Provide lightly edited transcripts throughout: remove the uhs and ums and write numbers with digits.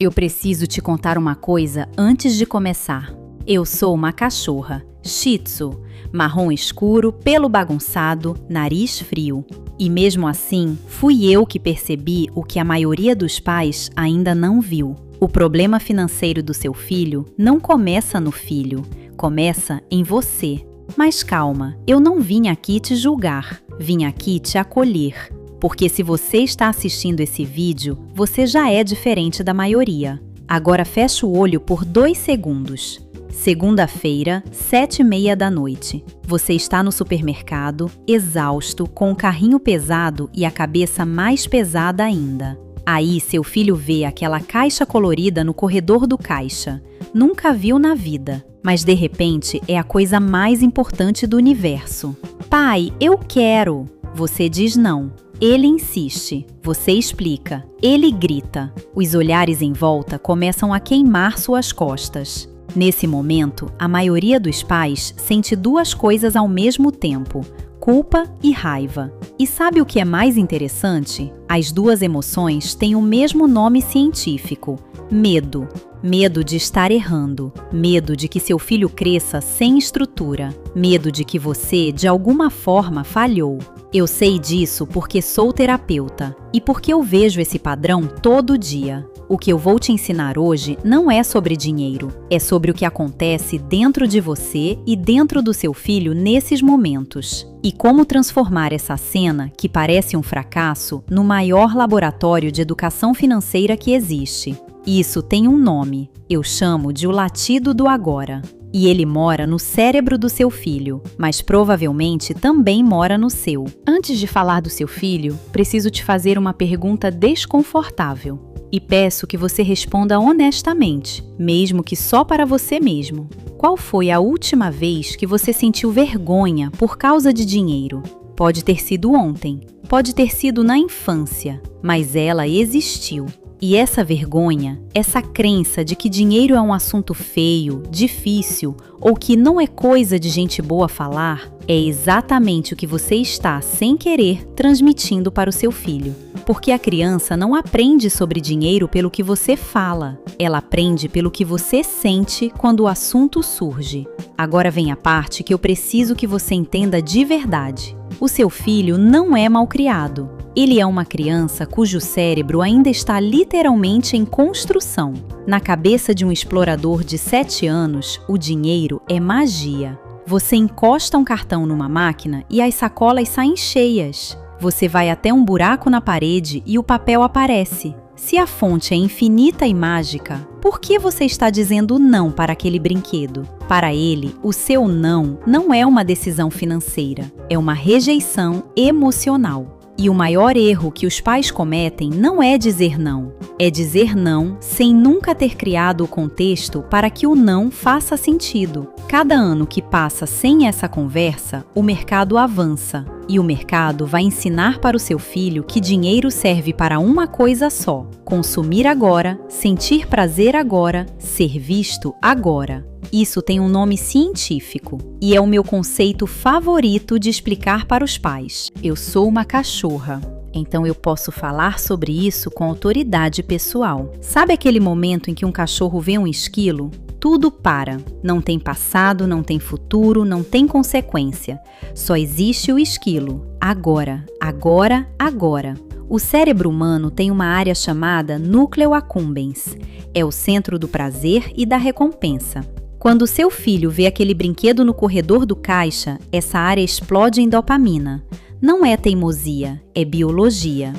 Eu preciso te contar uma coisa antes de começar. Eu sou uma cachorra, Shih Tzu, marrom escuro, pelo bagunçado, nariz frio. E mesmo assim, fui eu que percebi o que a maioria dos pais ainda não viu. O problema financeiro do seu filho não começa no filho, começa em você. Mas calma, eu não vim aqui te julgar, vim aqui te acolher. Porque se você está assistindo esse vídeo, você já é diferente da maioria. Agora fecha o olho por 2 segundos. Segunda-feira, 7h30 da noite. Você está no supermercado, exausto, com o carrinho pesado e a cabeça mais pesada ainda. Aí seu filho vê aquela caixa colorida no corredor do caixa. Nunca viu na vida, mas de repente é a coisa mais importante do universo. Pai, eu quero! Você diz não. Ele insiste, você explica, ele grita. Os olhares em volta começam a queimar suas costas. Nesse momento, a maioria dos pais sente 2 coisas ao mesmo tempo, culpa e raiva. E sabe o que é mais interessante? As 2 emoções têm o mesmo nome científico: medo. Medo de estar errando, medo de que seu filho cresça sem estrutura, medo de que você, de alguma forma, falhou. Eu sei disso porque sou terapeuta e porque eu vejo esse padrão todo dia. O que eu vou te ensinar hoje não é sobre dinheiro, é sobre o que acontece dentro de você e dentro do seu filho nesses momentos. E como transformar essa cena, que parece um fracasso, no maior laboratório de educação financeira que existe. Isso tem um nome, eu chamo de o latido do agora. E ele mora no cérebro do seu filho, mas provavelmente também mora no seu. Antes de falar do seu filho, preciso te fazer uma pergunta desconfortável. E peço que você responda honestamente, mesmo que só para você mesmo. Qual foi a última vez que você sentiu vergonha por causa de dinheiro? Pode ter sido ontem, pode ter sido na infância, mas ela existiu. E essa vergonha, essa crença de que dinheiro é um assunto feio, difícil ou que não é coisa de gente boa falar, é exatamente o que você está, sem querer, transmitindo para o seu filho. Porque a criança não aprende sobre dinheiro pelo que você fala, ela aprende pelo que você sente quando o assunto surge. Agora vem a parte que eu preciso que você entenda de verdade. O seu filho não é malcriado. Ele é uma criança cujo cérebro ainda está literalmente em construção. Na cabeça de um explorador de 7 anos, o dinheiro é magia. Você encosta um cartão numa máquina e as sacolas saem cheias. Você vai até um buraco na parede e o papel aparece. Se a fonte é infinita e mágica, por que você está dizendo não para aquele brinquedo? Para ele, o seu não é uma decisão financeira, é uma rejeição emocional. E o maior erro que os pais cometem não é dizer não, é dizer não sem nunca ter criado o contexto para que o não faça sentido. Cada ano que passa sem essa conversa, o mercado avança. E o mercado vai ensinar para o seu filho que dinheiro serve para uma coisa só: consumir agora, sentir prazer agora, ser visto agora. Isso tem um nome científico e é o meu conceito favorito de explicar para os pais. Eu sou uma cachorra, então eu posso falar sobre isso com autoridade pessoal. Sabe aquele momento em que um cachorro vê um esquilo? Tudo para. Não tem passado, não tem futuro, não tem consequência. Só existe o esquilo. Agora, agora, agora. O cérebro humano tem uma área chamada núcleo accumbens. É o centro do prazer e da recompensa. Quando seu filho vê aquele brinquedo no corredor do caixa, essa área explode em dopamina. Não é teimosia, é biologia.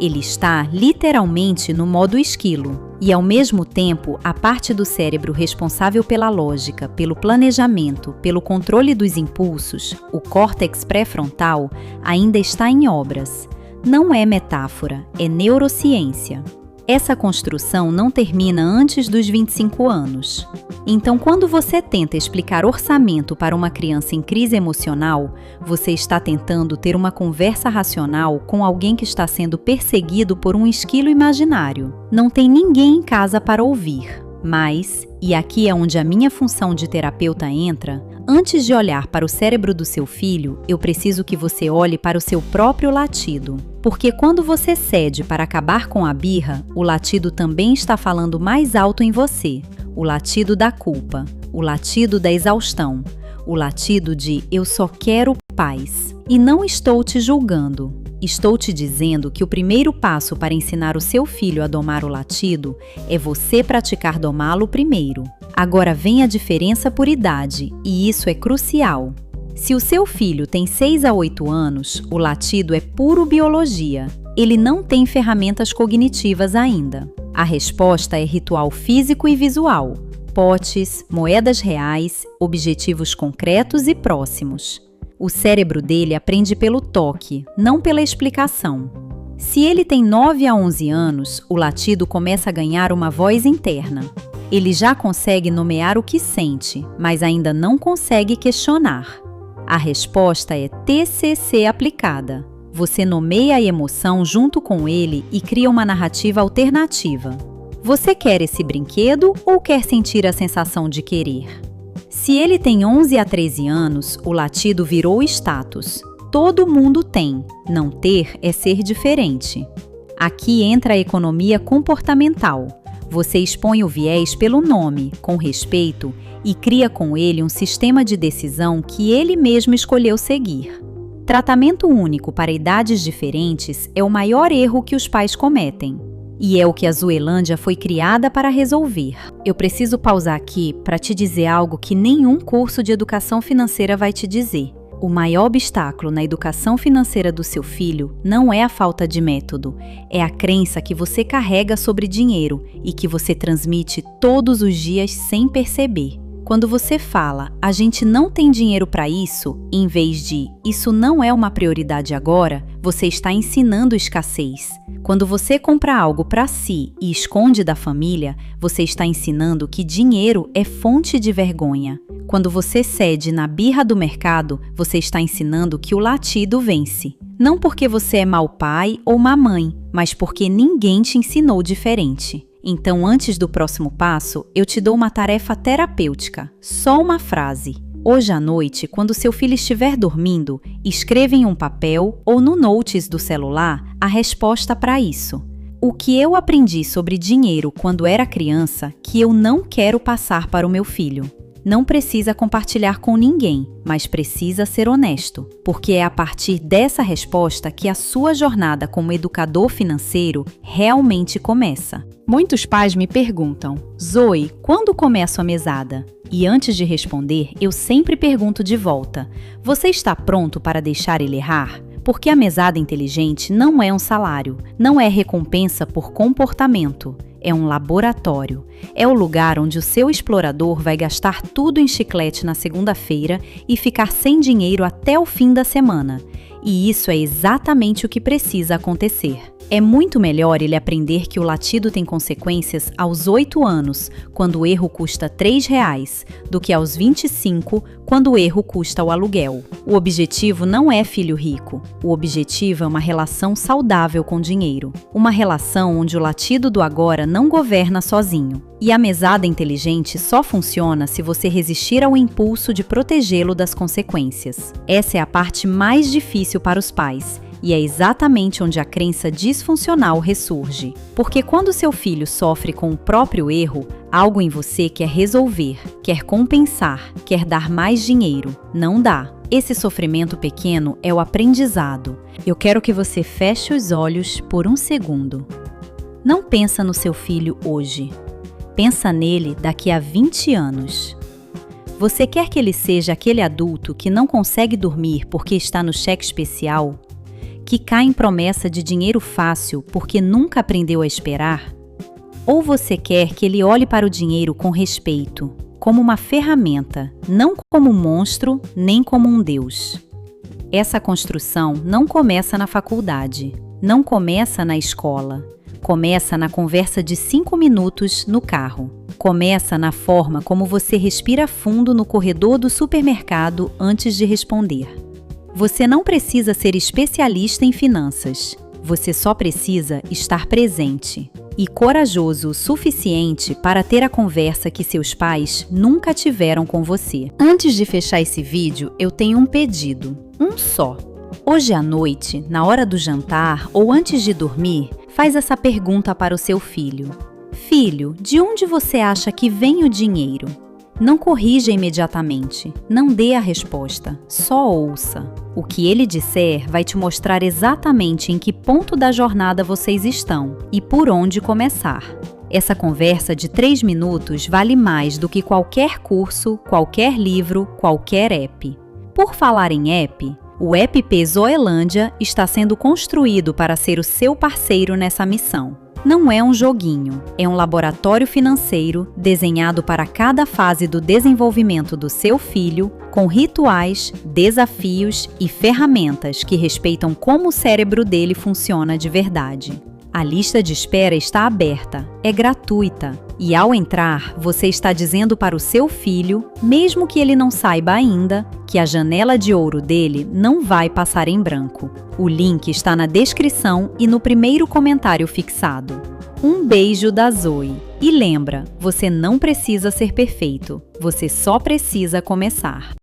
Ele está literalmente no modo esquilo. E ao mesmo tempo, a parte do cérebro responsável pela lógica, pelo planejamento, pelo controle dos impulsos, o córtex pré-frontal, ainda está em obras. Não é metáfora, é neurociência. Essa construção não termina antes dos 25 anos. Então, quando você tenta explicar orçamento para uma criança em crise emocional, você está tentando ter uma conversa racional com alguém que está sendo perseguido por um esquilo imaginário. Não tem ninguém em casa para ouvir. Mas, e aqui é onde a minha função de terapeuta entra, antes de olhar para o cérebro do seu filho, eu preciso que você olhe para o seu próprio latido. Porque quando você cede para acabar com a birra, o latido também está falando mais alto em você. O latido da culpa, o latido da exaustão, o latido de eu só quero paz. E não estou te julgando. Estou te dizendo que o primeiro passo para ensinar o seu filho a domar o latido é você praticar domá-lo primeiro. Agora vem a diferença por idade, e isso é crucial. Se o seu filho tem 6 a 8 anos, o latido é puro biologia. Ele não tem ferramentas cognitivas ainda. A resposta é ritual físico e visual, potes, moedas reais, objetivos concretos e próximos. O cérebro dele aprende pelo toque, não pela explicação. Se ele tem 9 a 11 anos, o latido começa a ganhar uma voz interna. Ele já consegue nomear o que sente, mas ainda não consegue questionar. A resposta é TCC aplicada. Você nomeia a emoção junto com ele e cria uma narrativa alternativa. Você quer esse brinquedo ou quer sentir a sensação de querer? Se ele tem 11 a 13 anos, o latido virou status. Todo mundo tem. Não ter é ser diferente. Aqui entra a economia comportamental. Você expõe o viés pelo nome, com respeito, e cria com ele um sistema de decisão que ele mesmo escolheu seguir. Tratamento único para idades diferentes é o maior erro que os pais cometem. E é o que a Zoelândia foi criada para resolver. Eu preciso pausar aqui para te dizer algo que nenhum curso de educação financeira vai te dizer. O maior obstáculo na educação financeira do seu filho não é a falta de método, é a crença que você carrega sobre dinheiro e que você transmite todos os dias sem perceber. Quando você fala, a gente não tem dinheiro para isso, em vez de isso não é uma prioridade agora, você está ensinando escassez. Quando você compra algo para si e esconde da família, você está ensinando que dinheiro é fonte de vergonha. Quando você cede na birra do mercado, você está ensinando que o latido vence. Não porque você é mau pai ou má mãe, mas porque ninguém te ensinou diferente. Então, antes do próximo passo, eu te dou uma tarefa terapêutica, só uma frase. Hoje à noite, quando seu filho estiver dormindo, escreva em um papel ou no notes do celular a resposta para isso. O que eu aprendi sobre dinheiro quando era criança que eu não quero passar para o meu filho. Não precisa compartilhar com ninguém, mas precisa ser honesto, porque é a partir dessa resposta que a sua jornada como educador financeiro realmente começa. Muitos pais me perguntam, Zoe, quando começo a mesada? E antes de responder, eu sempre pergunto de volta, você está pronto para deixar ele errar? Porque a mesada inteligente não é um salário, não é recompensa por comportamento. É um laboratório. É o lugar onde o seu explorador vai gastar tudo em chiclete na segunda-feira e ficar sem dinheiro até o fim da semana. E isso é exatamente o que precisa acontecer. É muito melhor ele aprender que o latido tem consequências aos 8 anos, quando o erro custa R$3, do que aos 25, quando o erro custa o aluguel. O objetivo não é filho rico. O objetivo é uma relação saudável com dinheiro. Uma relação onde o latido do agora não governa sozinho. E a mesada inteligente só funciona se você resistir ao impulso de protegê-lo das consequências. Essa é a parte mais difícil para os pais. E é exatamente onde a crença disfuncional ressurge. Porque quando seu filho sofre com o próprio erro, algo em você quer resolver, quer compensar, quer dar mais dinheiro. Não dá. Esse sofrimento pequeno é o aprendizado. Eu quero que você feche os olhos por um segundo. Não pensa no seu filho hoje. Pensa nele daqui a 20 anos. Você quer que ele seja aquele adulto que não consegue dormir porque está no cheque especial? Que cai em promessa de dinheiro fácil porque nunca aprendeu a esperar? Ou você quer que ele olhe para o dinheiro com respeito, como uma ferramenta, não como um monstro, nem como um deus? Essa construção não começa na faculdade, não começa na escola, começa na conversa de 5 minutos no carro. Começa na forma como você respira fundo no corredor do supermercado antes de responder. Você não precisa ser especialista em finanças. Você só precisa estar presente e corajoso o suficiente para ter a conversa que seus pais nunca tiveram com você. Antes de fechar esse vídeo, eu tenho um pedido. Um só. Hoje à noite, na hora do jantar ou antes de dormir, faz essa pergunta para o seu filho. Filho, de onde você acha que vem o dinheiro? Não corrija imediatamente, não dê a resposta, só ouça. O que ele disser vai te mostrar exatamente em que ponto da jornada vocês estão e por onde começar. Essa conversa de 3 minutos vale mais do que qualquer curso, qualquer livro, qualquer app. Por falar em app, o app Zoelândia está sendo construído para ser o seu parceiro nessa missão. Não é um joguinho, é um laboratório financeiro desenhado para cada fase do desenvolvimento do seu filho, com rituais, desafios e ferramentas que respeitam como o cérebro dele funciona de verdade. A lista de espera está aberta, é gratuita, e ao entrar, você está dizendo para o seu filho, mesmo que ele não saiba ainda, que a janela de ouro dele não vai passar em branco. O link está na descrição e no primeiro comentário fixado. Um beijo da Zoe. E lembra, você não precisa ser perfeito, você só precisa começar.